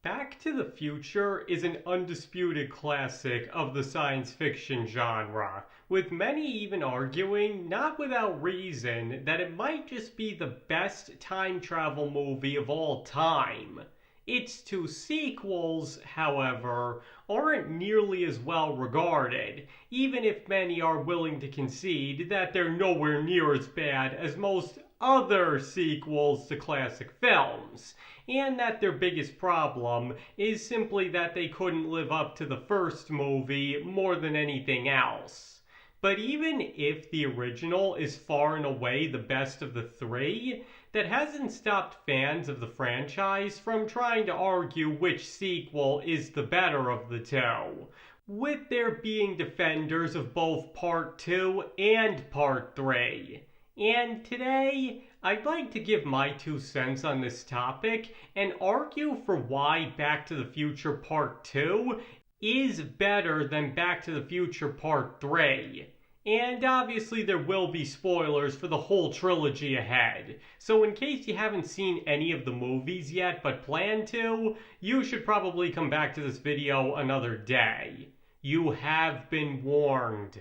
Back to the Future is an undisputed classic of the science fiction genre, with many even arguing, not without reason, that it might just be the best time travel movie of all time. Its two sequels, however, aren't nearly as well regarded, even if many are willing to concede that they're nowhere near as bad as most other sequels to classic films, and that their biggest problem is simply that they couldn't live up to the first movie more than anything else. But even if the original is far and away the best of the three, that hasn't stopped fans of the franchise from trying to argue which sequel is the better of the two, with there being defenders of both Part 2 and Part 3. And today, I'd like to give my 2 cents on this topic and argue for why Back to the Future Part 2 is better than Back to the Future Part 3. And obviously there will be spoilers for the whole trilogy ahead, so in case you haven't seen any of the movies yet but plan to, you should probably come back to this video another day. You have been warned.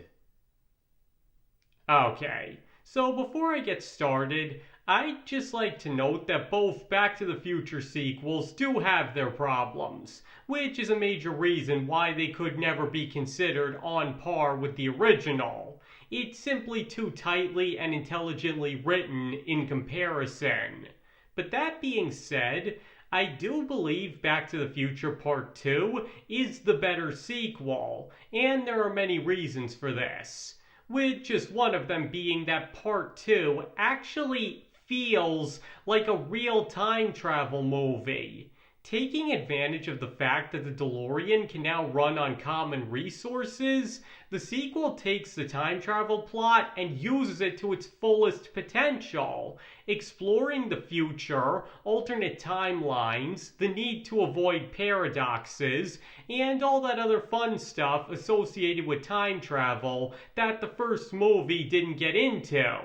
Okay, so before I get started, I'd just like to note that both Back to the Future sequels do have their problems, which is a major reason why they could never be considered on par with the original. It's simply too tightly and intelligently written in comparison. But that being said, I do believe Back to the Future Part 2 is the better sequel, and there are many reasons for this, with just one of them being that Part 2 actually feels like a real time travel movie. Taking advantage of the fact that the DeLorean can now run on common resources, the sequel takes the time travel plot and uses it to its fullest potential, exploring the future, alternate timelines, the need to avoid paradoxes, and all that other fun stuff associated with time travel that the first movie didn't get into.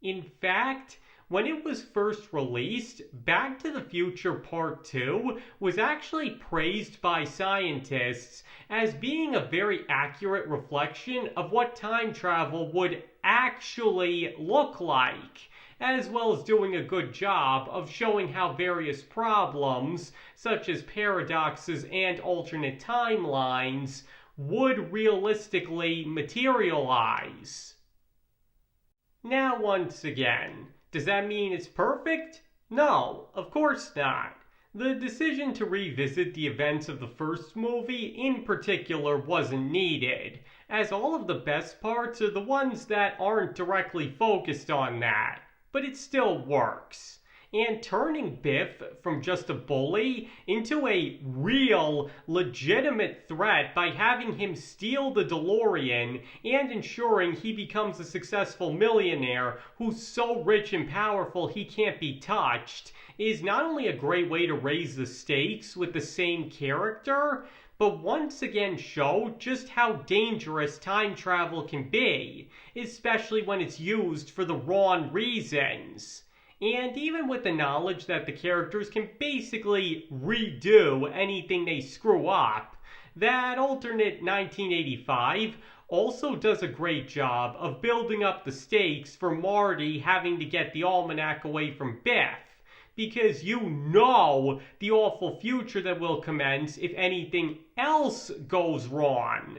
In fact, when it was first released, Back to the Future Part 2 was actually praised by scientists as being a very accurate reflection of what time travel would actually look like, as well as doing a good job of showing how various problems, such as paradoxes and alternate timelines, would realistically materialize. Now, once again, does that mean it's perfect? No, of course not. The decision to revisit the events of the first movie in particular wasn't needed, as all of the best parts are the ones that aren't directly focused on that, but it still works. And turning Biff from just a bully into a real, legitimate threat by having him steal the DeLorean and ensuring he becomes a successful millionaire who's so rich and powerful he can't be touched is not only a great way to raise the stakes with the same character, but once again show just how dangerous time travel can be, especially when it's used for the wrong reasons. And even with the knowledge that the characters can basically redo anything they screw up, that alternate 1985 also does a great job of building up the stakes for Marty having to get the almanac away from Biff, because you know the awful future that will commence if anything else goes wrong.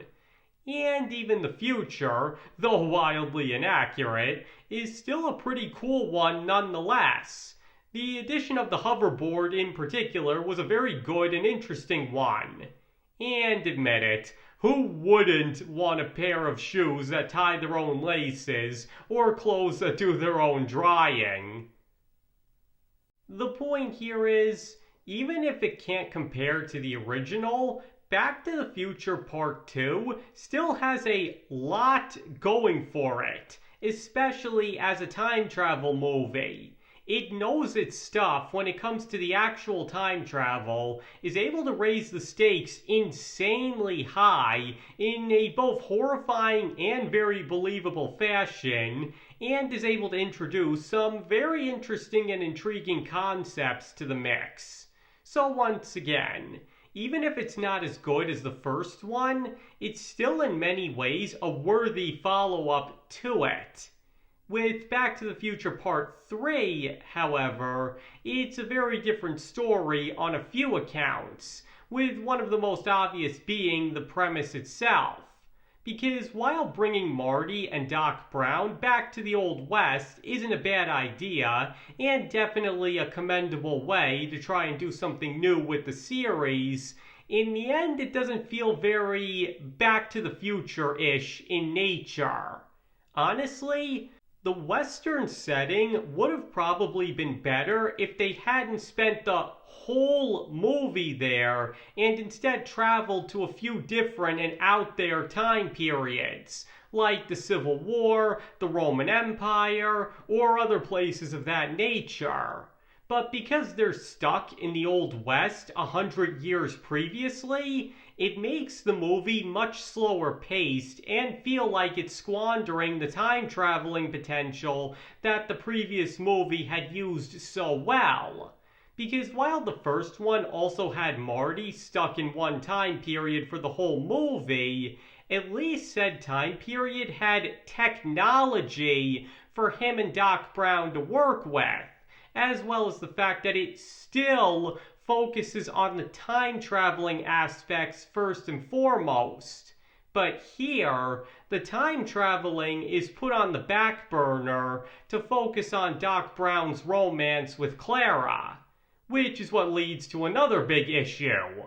And even the future, though wildly inaccurate, is still a pretty cool one nonetheless. The addition of the hoverboard in particular was a very good and interesting one. And admit it, who wouldn't want a pair of shoes that tie their own laces, or clothes that do their own drying? The point here is, even if it can't compare to the original, Back to the Future Part 2 still has a lot going for it, especially as a time travel movie. It knows its stuff when it comes to the actual time travel, is able to raise the stakes insanely high in a both horrifying and very believable fashion, and is able to introduce some very interesting and intriguing concepts to the mix. So once again, even if it's not as good as the first one, it's still in many ways a worthy follow-up to it. With Back to the Future Part 3, however, it's a very different story on a few accounts, with one of the most obvious being the premise itself. Because while bringing Marty and Doc Brown back to the Old West isn't a bad idea, and definitely a commendable way to try and do something new with the series, in the end it doesn't feel very Back to the Future-ish in nature. Honestly, the Western setting would have probably been better if they hadn't spent the whole movie there and instead traveled to a few different and out there time periods, like the Civil War, the Roman Empire, or other places of that nature. But because they're stuck in the Old West 100 years previously, it makes the movie much slower paced and feel like it's squandering the time traveling potential that the previous movie had used so well. Because while the first one also had Marty stuck in one time period for the whole movie, at least said time period had technology for him and Doc Brown to work with, as well as the fact that it still focuses on the time traveling aspects first and foremost. But here, the time traveling is put on the back burner to focus on Doc Brown's romance with Clara, which is what leads to another big issue.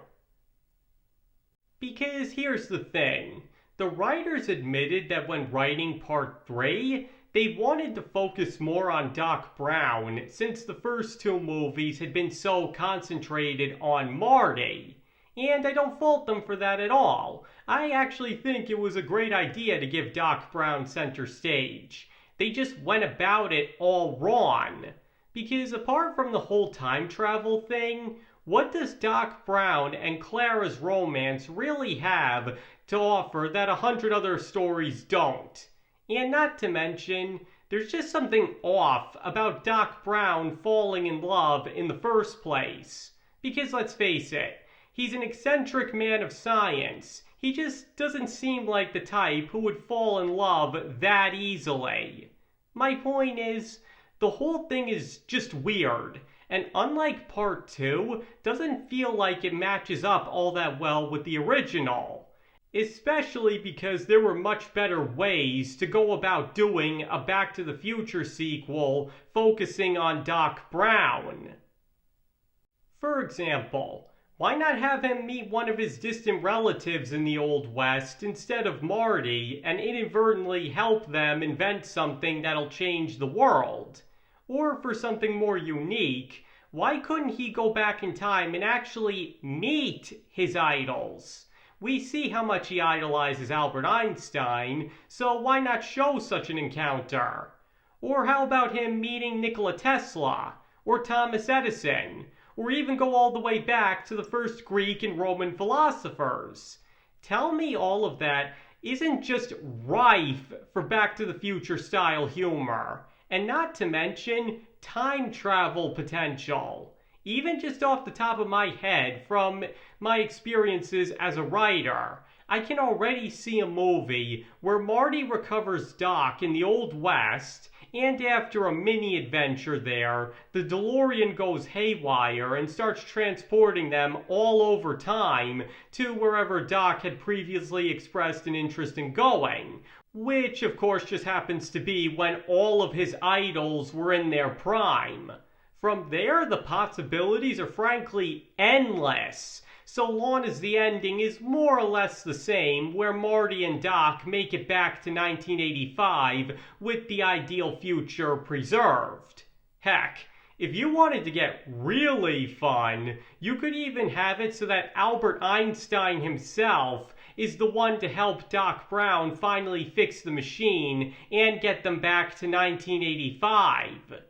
Because here's the thing, the writers admitted that when writing Part 3, they wanted to focus more on Doc Brown since the first two movies had been so concentrated on Marty. And I don't fault them for that at all. I actually think it was a great idea to give Doc Brown center stage. They just went about it all wrong. Because apart from the whole time travel thing, what does Doc Brown and Clara's romance really have to offer that 100 other stories don't? And not to mention, there's just something off about Doc Brown falling in love in the first place. Because let's face it, he's an eccentric man of science. He just doesn't seem like the type who would fall in love that easily. My point is, the whole thing is just weird, and unlike Part 2, doesn't feel like it matches up all that well with the original. Especially because there were much better ways to go about doing a Back to the Future sequel focusing on Doc Brown. For example, why not have him meet one of his distant relatives in the Old West instead of Marty and inadvertently help them invent something that'll change the world? Or for something more unique, why couldn't he go back in time and actually meet his idols? We see how much he idolizes Albert Einstein, so why not show such an encounter? Or how about him meeting Nikola Tesla, or Thomas Edison, or even go all the way back to the first Greek and Roman philosophers? Tell me all of that isn't just rife for Back to the Future style humor, and not to mention time travel potential. Even just off the top of my head, from my experiences as a writer, I can already see a movie where Marty recovers Doc in the Old West, and after a mini-adventure there, the DeLorean goes haywire and starts transporting them all over time to wherever Doc had previously expressed an interest in going, which of course just happens to be when all of his idols were in their prime. From there, the possibilities are frankly endless, so long as the ending is more or less the same, where Marty and Doc make it back to 1985 with the ideal future preserved. Heck, if you wanted to get really fun, you could even have it so that Albert Einstein himself is the one to help Doc Brown finally fix the machine and get them back to 1985.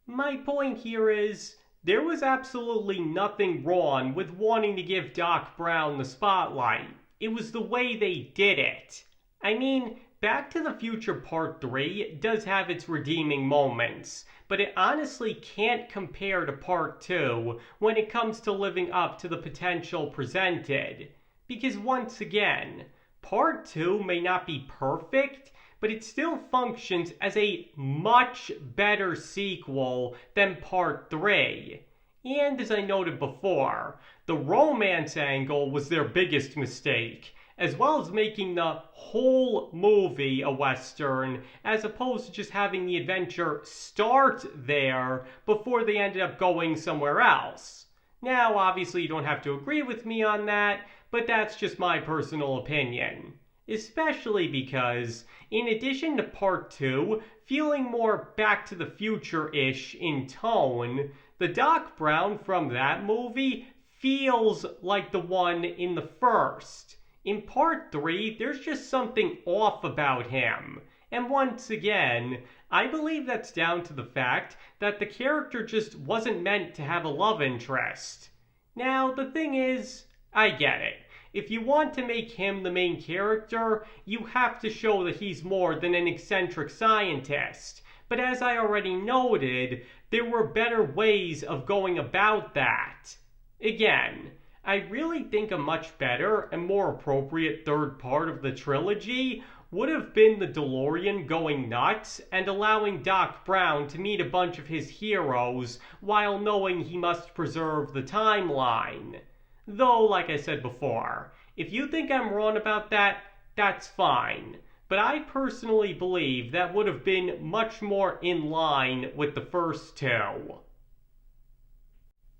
My point here is, there was absolutely nothing wrong with wanting to give Doc Brown the spotlight. It was the way they did it. I mean, Back to the Future Part 3 does have its redeeming moments, but it honestly can't compare to Part 2 when it comes to living up to the potential presented. Because once again, Part 2 may not be perfect, but it still functions as a much better sequel than Part 3. And as I noted before, the romance angle was their biggest mistake, as well as making the whole movie a Western, as opposed to just having the adventure start there before they ended up going somewhere else. Now, obviously, you don't have to agree with me on that, but that's just my personal opinion. Especially because, in addition to Part 2 feeling more Back to the Future-ish in tone, the Doc Brown from that movie feels like the one in the first. In Part 3, there's just something off about him. And once again, I believe that's down to the fact that the character just wasn't meant to have a love interest. Now, the thing is, I get it. If you want to make him the main character, you have to show that he's more than an eccentric scientist. But as I already noted, there were better ways of going about that. Again, I really think a much better and more appropriate third part of the trilogy would have been the DeLorean going nuts and allowing Doc Brown to meet a bunch of his heroes while knowing he must preserve the timeline. Though, like I said before, if you think I'm wrong about that, that's fine. But I personally believe that would have been much more in line with the first two.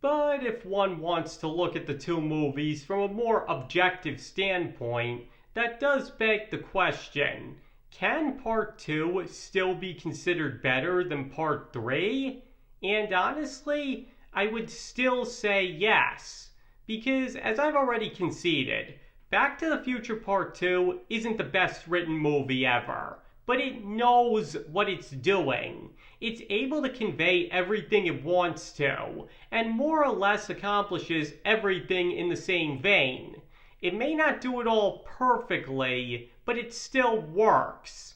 But if one wants to look at the two movies from a more objective standpoint, that does beg the question, can Part 2 still be considered better than Part 3? And honestly, I would still say yes. Because, as I've already conceded, Back to the Future Part 2 isn't the best written movie ever, but it knows what it's doing. It's able to convey everything it wants to, and more or less accomplishes everything in the same vein. It may not do it all perfectly, but it still works.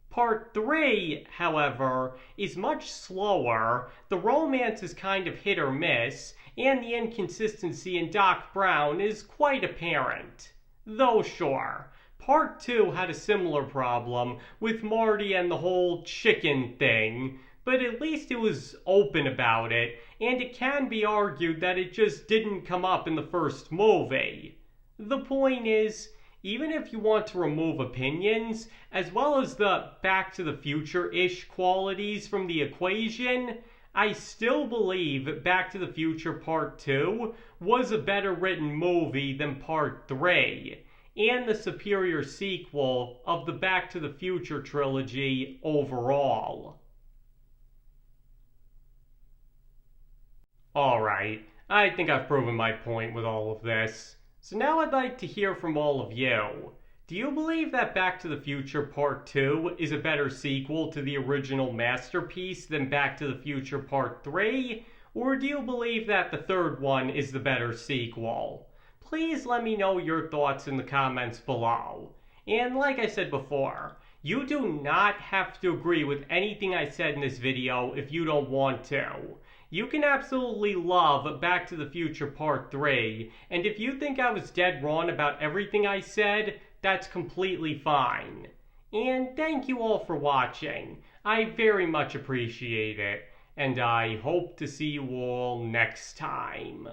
Part 3, however, is much slower, the romance is kind of hit or miss, and the inconsistency in Doc Brown is quite apparent. Though sure, Part 2 had a similar problem with Marty and the whole chicken thing, but at least it was open about it, and it can be argued that it just didn't come up in the first movie. The point is, even if you want to remove opinions, as well as the Back to the Future-ish qualities from the equation, I still believe Back to the Future Part 2 was a better written movie than Part 3, and the superior sequel of the Back to the Future trilogy overall. Alright, I think I've proven my point with all of this. So now I'd like to hear from all of you. Do you believe that Back to the Future Part 2 is a better sequel to the original masterpiece than Back to the Future Part 3? Or do you believe that the third one is the better sequel? Please let me know your thoughts in the comments below. And like I said before, you do not have to agree with anything I said in this video if you don't want to. You can absolutely love Back to the Future Part 3, and if you think I was dead wrong about everything I said, that's completely fine. And thank you all for watching. I very much appreciate it, and I hope to see you all next time.